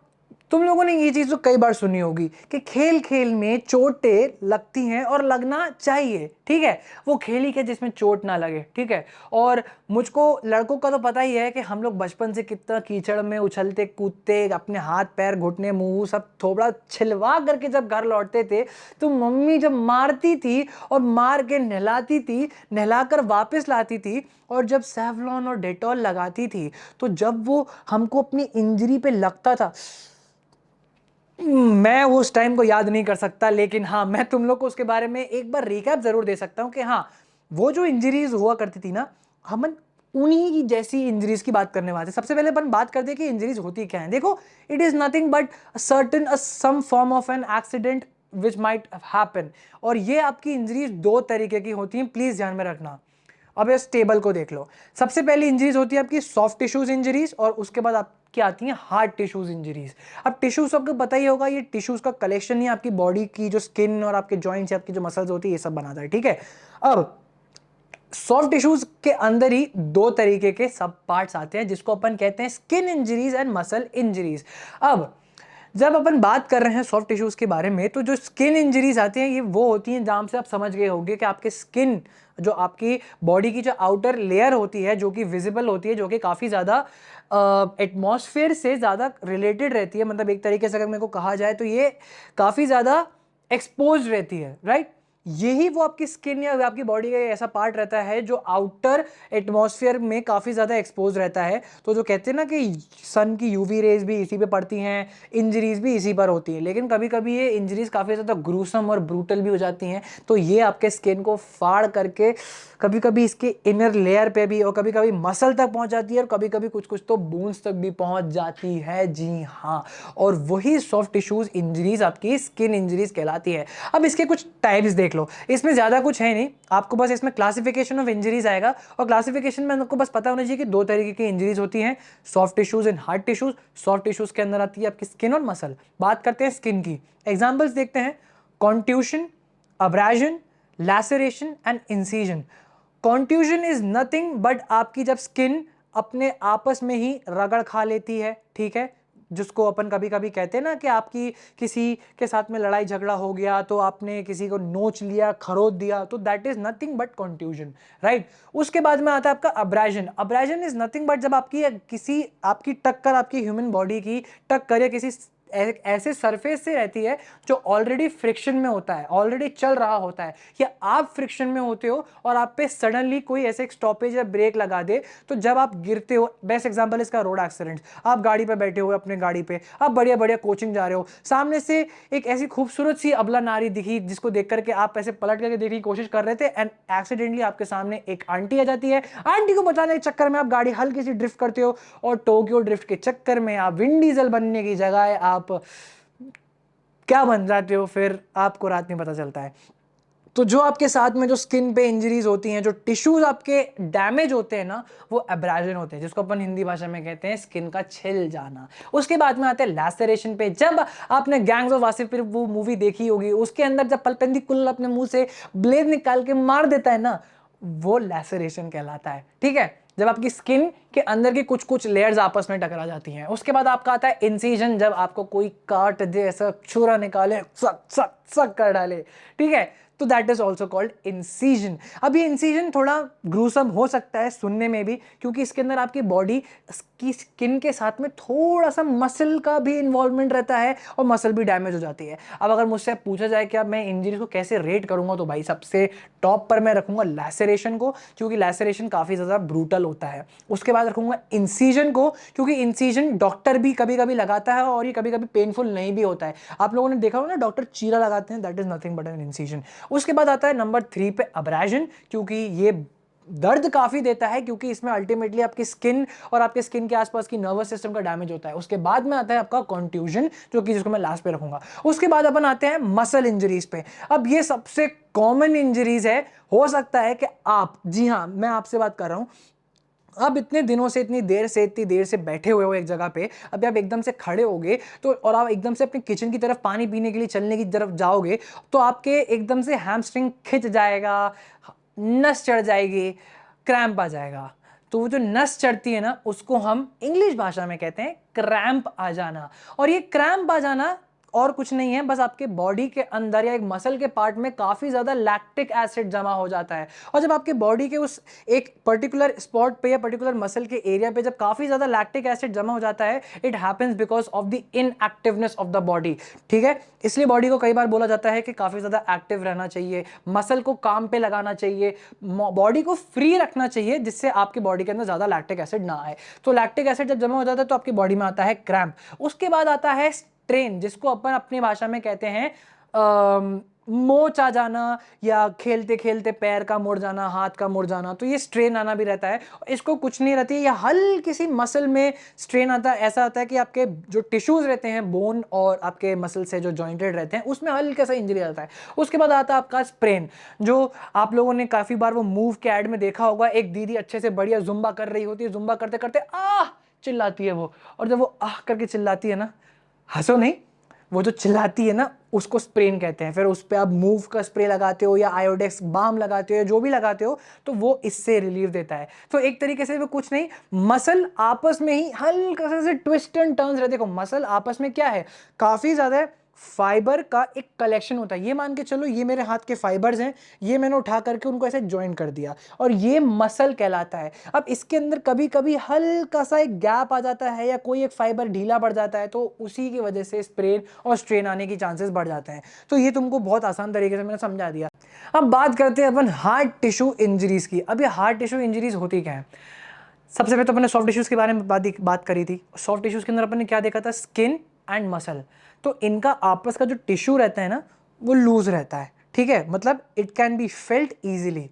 S1: तुम लोगों ने ये चीज तो कई बार सुनी होगी कि खेल खेल में चोटें लगती हैं और लगना चाहिए, ठीक है। वो खेल ही है जिसमें चोट ना लगे, ठीक है। और मुझको लड़कों का तो पता ही है कि हम लोग बचपन से कितना कीचड़ में उछलते कूदते, अपने हाथ पैर घुटने मुंह सब थोबड़ा छिलवा करके जब घर लौटते थे, तो मम्मी जब मारती थी और मार के नहलाती थी, नहलाकर वापस लाती थी, और जब सेवलॉन और डेटॉल लगाती थी, तो जब वो हमको अपनी इंजरी पे लगता था, मैं उस टाइम को याद नहीं कर सकता, लेकिन हाँ, मैं तुम लोग को उसके बारे में एक बार रिकैप जरूर दे सकता हूँ कि हाँ, वो जो इंजरीज हुआ करती थी ना, हम उन्हीं की जैसी इंजरीज की बात करने वाले थे। सबसे पहले अपन बात करते हैं कि इंजरीज होती क्या है। देखो, it is nothing but certain some form of an accident which might happen. और ये आपकी इंजरीज दो तरीके की होती हैं, प्लीज ध्यान में रखना। अब इस टेबल को देख लो। सबसे पहली इंजरीज होती है आपकी सॉफ्ट टिश्यूज इंजरीज, और उसके बाद आप क्या आती हैं, हार्ट टिश्यूज इंजरीज। अब टिश्यूज आपको पता ही होगा, ये टिश्यूज का कलेक्शन ही आपकी बॉडी की जो स्किन और आपके जॉइंट्स, आपकी जो मसल्स होती है, ये सब बनाता है, ठीक है। अब सॉफ्ट टिश्यूज के अंदर ही दो तरीके के सब पार्ट्स आते हैं, जिसको अपन कहते हैं skin injuries and muscle injuries. अब जब अपन बात कर रहे हैं सॉफ्ट टिश्यूज के बारे में, तो जो स्किन इंजरीज आती हैं ये वो होती हैं जहां से आप समझ गए होंगे कि आपके स्किन, जो आपकी बॉडी की जो आउटर लेयर होती है, जो कि विजिबल होती है, जो कि काफी ज्यादा एटमॉस्फेयर से ज्यादा रिलेटेड रहती है, मतलब एक तरीके से अगर मेरे को कहा जाए तो ये काफी ज्यादा एक्सपोज रहती है, राइट। यही वो आपकी स्किन या आपकी बॉडी का ऐसा पार्ट रहता है जो आउटर एटमॉस्फेयर में काफी ज्यादा एक्सपोज रहता है। तो जो कहते हैं ना कि सन की यूवी रेज भी इसी पे पड़ती हैं, इंजरीज भी इसी पर होती हैं, लेकिन कभी कभी ये इंजरीज काफी ज्यादा ग्रूसम और ब्रूटल भी हो जाती हैं। तो ये आपके स्किन को फाड़ करके कभी कभी इसके इनर लेयर पे भी, और कभी कभी मसल तक पहुंच जाती है, और कभी कभी कुछ कुछ तो बोन्स तक भी पहुंच जाती है, जी हाँ। और वही सॉफ्ट टिश्यूज इंजरीज आपकी स्किन इंजरीज कहलाती है। अब इसके कुछ टाइप्स देख लो, इसमें ज्यादा कुछ है नहीं, आपको बस इसमें क्लासिफिकेशन ऑफ इंजरीज आएगा, और क्लासिफिकेशन में आपको बस पता होना चाहिए कि दो तरीके की इंजरीज होती हैं, soft tissues and hard tissues. Soft tissues के अंदर आती है आपकी स्किन और मसल। बात करते हैं स्किन की, एग्जांपल्स देखते हैं, contusion, abrasion, laceration and incision. Contusion is nothing but आपकी जब स्किन अपने आपस में ही रगड़ खा लेती है, ठीक है, जिसको अपन कभी कभी कहते हैं ना कि आपकी किसी के साथ में लड़ाई झगड़ा हो गया तो आपने किसी को नोच लिया, खरोच दिया, तो that is nothing but contusion, right. उसके बाद में आता है आपका abrasion. Abrasion is nothing but जब आपकी किसी आपकी टक्कर, आपकी ह्यूमन बॉडी की टक्कर या किसी ऐसे सरफेस से रहती है जो ऑलरेडी फ्रिक्शन में होता है, ऑलरेडी चल रहा होता है, या आप फ्रिक्शन में होते हो और आप पे सडनली कोई ऐसे स्टॉपेज या ब्रेक लगा दे, तो जब आप गिरते हो, बेस्ट एग्जांपल इसका रोड एक्सीडेंट। आप गाड़ी पे बैठे हुए अपने गाड़ी पे, आप बढ़िया बढ़िया कोचिंग जा रहे हो, सामने से एक ऐसी खूबसूरत सी अबला नारी दिखी जिसको देख करके आप ऐसे पलट करके देखने की कोशिश कर रहे थे, एंड एक्सीडेंटली आपके सामने एक आंटी आ जाती है। आंटी को बचाने के चक्कर में आप गाड़ी हल्की सी ड्रिफ्ट करते हो, और टोक्यो ड्रिफ्ट के चक्कर में आप विन डीजल बनने की जगह आप क्या बन जाते हो, फिर आपको रात में पता चलता है। तो जो आपके साथ में जो स्किन पे इंजरीज होती हैं, जो टिश्यूज आपके डैमेज होते हैं ना, वो एब्रेजन होते हैं, जिसको अपन हिंदी भाषा में कहते हैं स्किन का छिल जाना। उसके बाद में आते हैं लैसरेशन पे। जब आपने गैंग्स ऑफ वासेपुर वो मूवी देखी होगी, उसके अंदर जब पलपेंदी कुल्ल अपने मुंह से ब्लेड निकाल के मार देता है ना, वो लैसरेशन कहलाता है, ठीक है, जब आपकी स्किन के अंदर की कुछ कुछ लेयर्स आपस में टकरा जाती हैं। उसके बाद आपका आता है इंसीजन, जब आपको कोई काट दे, ऐसा छुरा निकाले, सक सक सक कर डाले, ठीक है, तो that is also called incision. अब ये इंसीजन थोड़ा ग्रूसम हो सकता है सुनने में भी, क्योंकि इसके अंदर आपकी बॉडी की स्किन के साथ में थोड़ा सा मसल का भी इन्वॉल्वमेंट रहता है, और मसल भी डैमेज हो जाती है। अब अगर मुझसे पूछा जाए कि अब मैं इंजरी को कैसे रेट करूंगा, तो भाई सबसे टॉप पर मैं रखूंगा लैसरेशन को, क्योंकि लैसरेशन काफी ज्यादा ब्रूटल होता है। उसके बाद रखूंगा इंसीजन को, क्योंकि इंसीजन डॉक्टर भी कभी कभी लगाता है, और ये कभी कभी पेनफुल नहीं भी होता है। आप लोगों ने देखा होगा ना, डॉक्टर चीरा लगाते हैं, that is nothing but an incision. उसके बाद आता है नंबर 3 पे अब्रेजन, क्योंकि ये दर्द काफी देता है, क्योंकि इसमें अल्टीमेटली आपकी स्किन और आपके स्किन के आसपास की नर्वस सिस्टम का डैमेज होता है। उसके बाद में आता है आपका कॉन्ट्यूजन, जो कि जिसको मैं लास्ट पे रखूंगा। उसके बाद अपन आते हैं मसल इंजरीज पे। अब ये सबसे कॉमन इंजरीज है। हो सकता है कि आप, जी हाँ, मैं आपसे बात कर रहा हूं, आप इतने दिनों से इतनी देर से बैठे हुए हो एक जगह पे, अभी आप एकदम से खड़े होगे तो, और आप एकदम से अपने किचन की तरफ पानी पीने के लिए चलने की तरफ जाओगे, तो आपके एकदम से हैमस्ट्रिंग खिंच जाएगा, नस चढ़ जाएगी, क्रैम्प आ जाएगा। तो वो जो नस चढ़ती है ना, उसको हम इंग्लिश भाषा में कहते हैं क्रैम्प आ जाना। और ये क्रैम्प आ जाना और कुछ नहीं है, बस आपके बॉडी के अंदर या एक मसल के पार्ट में काफी ज्यादा लैक्टिक एसिड जमा हो जाता है। और जब आपके बॉडी के उस एक पर्टिकुलर स्पॉट पे या पर्टिकुलर मसल के एरिया पे जब काफी ज्यादा लैक्टिक एसिड जमा हो जाता है, it happens because of the inactiveness of the body, ठीक है। इसलिए बॉडी को कई बार बोला जाता है कि काफी ज्यादा एक्टिव रहना चाहिए, मसल को काम पे लगाना चाहिए, बॉडी को फ्री रखना चाहिए, जिससे आपकी बॉडी के अंदर ज्यादा लैक्टिक एसिड ना आए। तो लैक्टिक एसिड जब जमा हो जाता है तो आपकी बॉडी में आता है क्रैम्प। उसके बाद आता है ट्रेन, जिसको अपन अपनी भाषा में कहते हैं मोच आ जाना, या खेलते खेलते पैर का मुड़ जाना, हाथ का मुड़ जाना, तो ये स्ट्रेन आना भी रहता है। इसको कुछ नहीं रहती है, या हल्की सी मसल में स्ट्रेन आता है। ऐसा आता है कि आपके जो टिश्यूज रहते हैं, बोन और आपके मसल से जो जॉइंटेड रहते हैं, उसमें हल्का सा इंजरी आता है। उसके बाद आता है आपका स्प्रेन, जो आप लोगों ने काफी बार वो मूव के एड में देखा होगा, एक दीदी अच्छे से बढ़िया जुम्बा कर रही होती है, जुम्बा करते करते चिल्लाती है वो, और जब वो आह करके चिल्लाती है ना, हंसो नहीं, वो जो चिल्लाती है ना उसको स्प्रेन कहते हैं। फिर उस पर आप मूव का स्प्रे लगाते हो या आयोडेक्स बाम लगाते हो या जो भी लगाते हो, तो वो इससे रिलीफ देता है। तो एक तरीके से वो कुछ नहीं, मसल आपस में ही हल्का से ट्विस्ट एंड टर्न्स रहते। देखो मसल आपस में क्या है, काफी ज्यादा फाइबर का एक कलेक्शन होता है। ये मान के चलो ये मेरे हाथ के फाइबर्स हैं, ये मैंने उठा करके उनको ऐसे ज्वाइन कर दिया और ये मसल कहलाता है। अब इसके अंदर कभी कभी हल्का सा एक गैप आ जाता है या कोई एक फाइबर ढीला पड़ जाता है, तो उसी की वजह से स्प्रेन और स्ट्रेन आने की चांसेस बढ़ जाते हैं। तो ये तुमको बहुत आसान तरीके से मैंने समझा दिया। अब बात करते हैं अपन हार्ट टिश्यू इंजरीज की। अब ये हार्ट टिश्यू इंजरीज होती क्या है? सबसे पहले तो अपने सॉफ्ट टिश्यूज के बारे में बात करी थी। सॉफ्ट टिश्यूज के अंदर अपन ने क्या देखा था, स्किन एंड मसल। तो इनका आपस का जो टिश्यू रहता है ना वो लूज रहता है, ठीक है, मतलब it can be felt easily.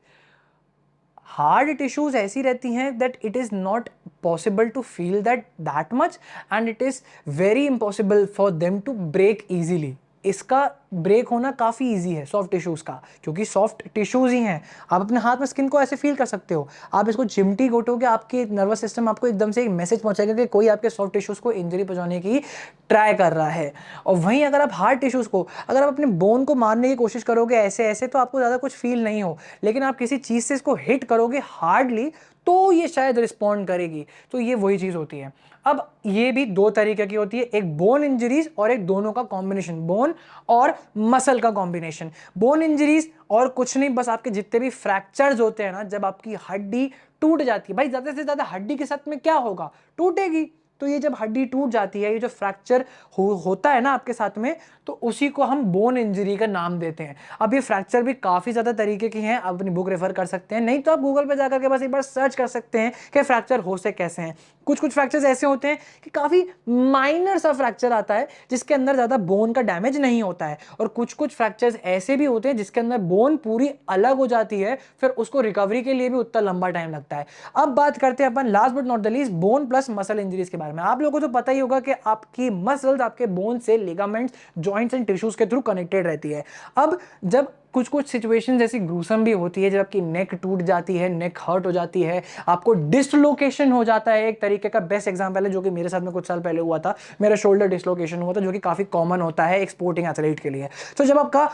S1: Hard tissues ऐसी रहती हैं that it is not possible to feel that much and it is very impossible for them to break easily. इसका ब्रेक होना काफ़ी इजी है सॉफ्ट टिश्यूज़ का, क्योंकि सॉफ्ट टिश्यूज़ ही हैं। आप अपने हाथ में स्किन को ऐसे फील कर सकते हो, आप इसको चिमटी घोटोगे, आपके नर्वस सिस्टम आपको एकदम से एक मैसेज पहुंचाएगा कि कोई आपके सॉफ्ट टिश्यूज़ को इंजरी पहुंचाने की ट्राई कर रहा है। और वहीं अगर आप हार्ड टिश्यूज़ को, अगर आप अपने बोन को मारने की कोशिश करोगे ऐसे ऐसे, तो आपको ज़्यादा कुछ फील नहीं हो, लेकिन आप किसी चीज़ से इसको हिट करोगे हार्डली तो ये शायद रिस्पॉन्ड करेगी। तो ये वही चीज़ होती है। अब ये भी दो तरीके की होती है, एक बोन इंजरीज और एक दोनों का कॉम्बिनेशन, बोन और मसल का कॉम्बिनेशन। बोन इंजरीज और कुछ नहीं, बस आपके जितने भी फ्रैक्चर्स होते हैं ना, जब आपकी हड्डी टूट जाती है, भाई ज्यादा से ज्यादा हड्डी के साथ में क्या होगा, टूटेगी। तो ये जब हड्डी टूट जाती है, ये जो फ्रैक्चर होता है ना आपके साथ में, तो उसी को हम बोन इंजरी का नाम देते हैं। अब ये फ्रैक्चर भी काफ़ी ज़्यादा तरीके की हैं, आप अपनी बुक रेफर कर सकते हैं, नहीं तो आप गूगल पे जाकर के बस एक बार सर्च कर सकते हैं कि फ्रैक्चर हो से कैसे हैं। कुछ फ्रैक्चर्स ऐसे होते हैं कि काफ़ी माइनर सा फ्रैक्चर आता है जिसके अंदर ज़्यादा बोन का डैमेज नहीं होता है, और कुछ फ्रैक्चर्स ऐसे भी होते हैं जिसके अंदर बोन पूरी अलग हो जाती है, फिर उसको रिकवरी के लिए भी उतना लंबा टाइम लगता है। अब बात करते हैं अपन last but not the least bone plus muscle injuries के बारे में। आप लोगों को तो पता ही होगा कि आपकी मसल्स आपके बोन से लिगामेंट्स, जॉइंट्स एंड टिश्यूज के थ्रू कनेक्टेड रहती है। अब जब कुछ सिचुएशन जैसी ग्रूसम भी होती है, जब आपकी नेक टूट जाती है, नेक हर्ट हो जाती है, आपको डिसलोकेशन हो जाता है। एक तरीके का बेस्ट एग्जांपल है जो कि मेरे साथ में कुछ साल पहले हुआ था, मेरा शोल्डर डिसलोकेशन हुआ था, जो कि काफी कॉमन होता है एक स्पोर्टिंग एथलीट के लिए। तो जब आपका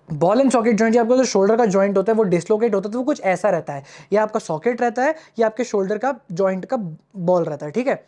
S1: बॉल एंड सॉकेट जॉइंट, आपका जो शोल्डर का जॉइंट होता है वो डिसलोकेट होता है, तो वो कुछ ऐसा रहता है, या आपका सॉकेट रहता है या आपके शोल्डर का जॉइंट का बॉल रहता है, ठीक है।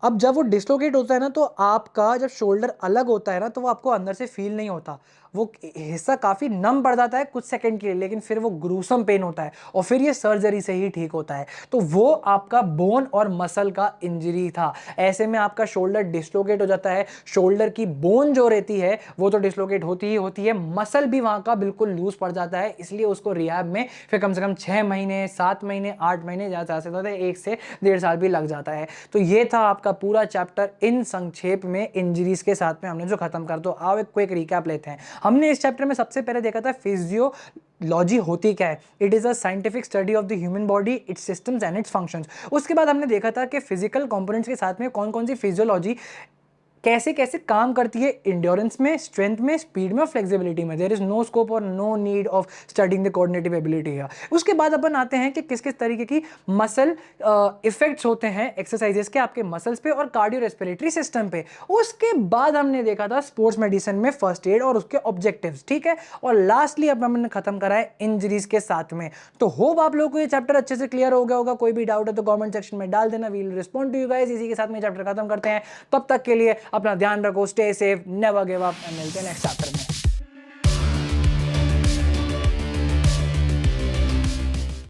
S1: अब जब वो डिसलोकेट होता है ना, तो आपका जब शोल्डर अलग होता है ना, तो वो आपको अंदर से फील नहीं होता, वो हिस्सा काफ़ी नम पड़ जाता है कुछ सेकंड के लिए, लेकिन फिर वो ग्रूसम पेन होता है और फिर ये सर्जरी से ही ठीक होता है। तो वो आपका बोन और मसल का इंजरी था। ऐसे में आपका शोल्डर डिसलोकेट हो जाता है, शोल्डर की बोन जो रहती है वो तो डिसलोकेट होती ही होती है, मसल भी वहाँ का बिल्कुल लूज पड़ जाता है, इसलिए उसको रिहैब में फिर कम से कम 6 महीने, 7 महीने, 8 महीने, ज़्यादा से ज़्यादा 1 से 1.5 साल भी लग जाता है। तो ये था आपका पूरा चैप्टर इन संक्षेप में इंजरीज के साथ में हमने जो खत्म कर। दो आओ एक क्विक रिकैप लेते हैं। हमने इस चैप्टर में सबसे पहले देखा था फिजियोलॉजी होती क्या है, it is a scientific study of the human body, it's systems and it's functions. उसके बाद हमने देखा था कि फिजिकल कंपोनेंट्स के साथ में कौन कौन सी फिजियोलॉजी कैसे कैसे काम करती है इंड्योरेंस में, स्ट्रेंथ में, स्पीड में और फ्लेक्सिबिलिटी में। देयर इज नो स्कोप और no need of studying the coordinative ability है। उसके बाद अपन आते हैं कि किस किस तरीके की मसल इफेक्ट्स होते हैं एक्सरसाइजेस के आपके मसल्स पे और कार्डियो रेस्पिरेटरी सिस्टम पे। उसके बाद हमने देखा था स्पोर्ट्स मेडिसिन में फर्स्ट एड और उसके ऑब्जेक्टिव्स, ठीक है। और लास्टली अब हमने खत्म करा है इंजरीज के साथ में। तो होप आप लोगों को ये चैप्टर अच्छे से क्लियर हो गया होगा। कोई भी डाउट है तो कमेंट सेक्शन में डाल देना, we will respond to you guys. इसी के साथ में चैप्टर खत्म करते हैं, तब तक के लिए अपना ध्यान रखो, stay safe, never give up, and मिलते हैं नेक्स्ट चैप्टर।